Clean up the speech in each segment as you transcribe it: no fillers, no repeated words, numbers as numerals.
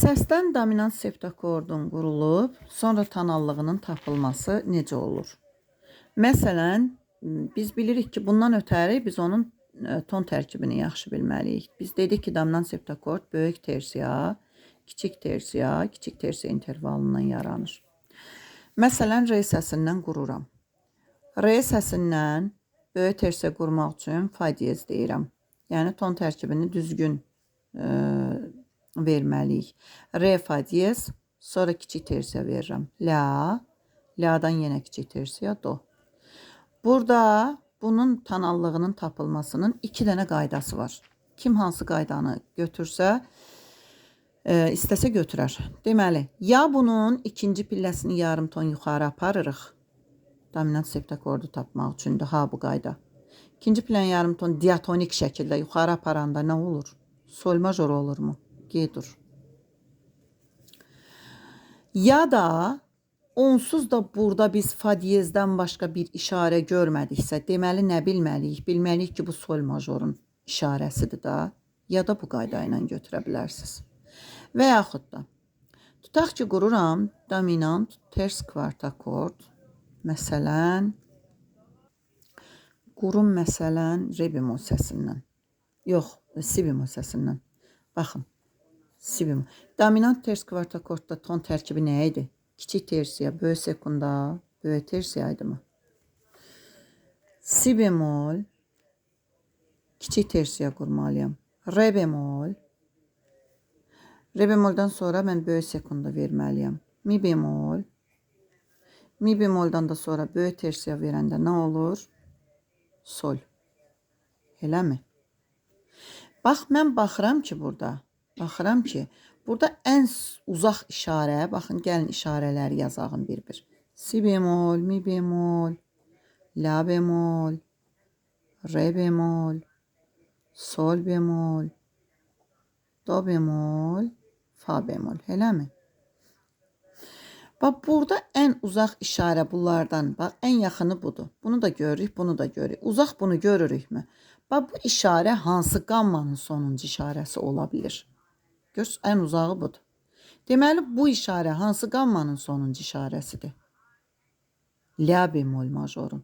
Səsdən dominant septakordun qurulub, sonra tonallığının tapılması necə olur? Məsələn, biz bilirik ki, bundan ötəri biz onun ton tərkibini yaxşı bilməliyik. Biz dedik ki, dominant septakord böyük tersiya, kiçik tersiya intervalından yaranır. Məsələn, R səsindən qururam. R səsindən böyük tersiya qurmaq üçün fa diyez deyirəm. Yəni ton tərkibini düzgün verməliyik. Re fa diyez, sonra kiçik tersiya verirəm. La, la'dan yenə kiçik tersiya, do. Burada bunun tonallığının tapılmasının iki dənə qaydası var. Kim hansı qaydanı götürsə, istəsə götürər. Deməli, ya bunun ikinci pilləsini yarım ton yuxarı aparırıq. Dominant septakordu tapmaq üçün daha bu qayda. İkinci pillənin yarım ton diatonik şəkildə yuxarı aparanda nə olur? Sol major olurmu? G-dur. Ya da onsuz da burada biz fa diyezdən başqa bir işarə görmədiksə, deməli nə bilməliyik? Bilməliyik ki, bu sol majorun işarəsidir da, ya da bu qayda ilə götürə bilərsiniz. Və yaxud da, tutaq ki, qururam dominant ters kvart akord. Məsələn, qurum re bemol səsindən. Yox, si bemol səsindən. Baxın, si bemol. Dominant ters kvart akordda ton tərkibi nə idi? Kiçik tersiya, böyük sekunda, böyük tersiyaydı mı? Si bemol, kiçik tersiya qurmalıyam. Re bemol. Re bemoldan sonra mən böyük sekunda verməliyəm. Mi bemol. Mi bemoldan da sonra böyük tersiya verəndə nə olur? Sol. Eləmi? Bax, mən baxıram ki, burada ən uzaq işarə, baxın, gəlin işarələri yazağım bir-bir. Si bemol, mi bemol, la bemol, re bemol, sol bemol, do bemol, fa bemol, eləmi? Bax, burada ən uzaq işarə bunlardan, bax, ən yaxını budur. Bunu da görürük, bunu da görürük. Uzaq bunu görürükmü? Bax, bu işarə hansı qammanın sonuncu işarəsi ola bilir? Görürsünüz, ən uzağı budur. Deməli, bu işarə hansı qammanın sonuncu işarəsidir? La bemol majorun.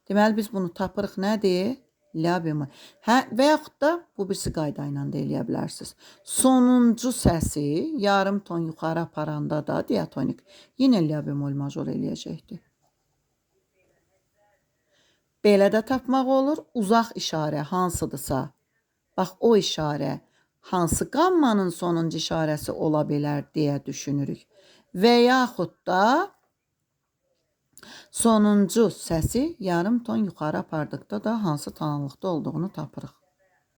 Deməli, biz bunu tapırıq nədir? La bemol. Hə, və yaxud da bu birisi qayda ilə də eləyə bilərsiniz. Sonuncu səsi yarım ton yuxarı aparanda da diatonik yenə la bemol major eləyəcəkdir. Belə də tapmaq olur. Uzaq işarə hansıdırsa, bax, o işarə hansı qammanın sonuncu işarəsi ola bilər deyə düşünürük. Və yaxud da sonuncu səsi yarım ton yuxarı apardıqda da hansı tonallıqda olduğunu tapırıq.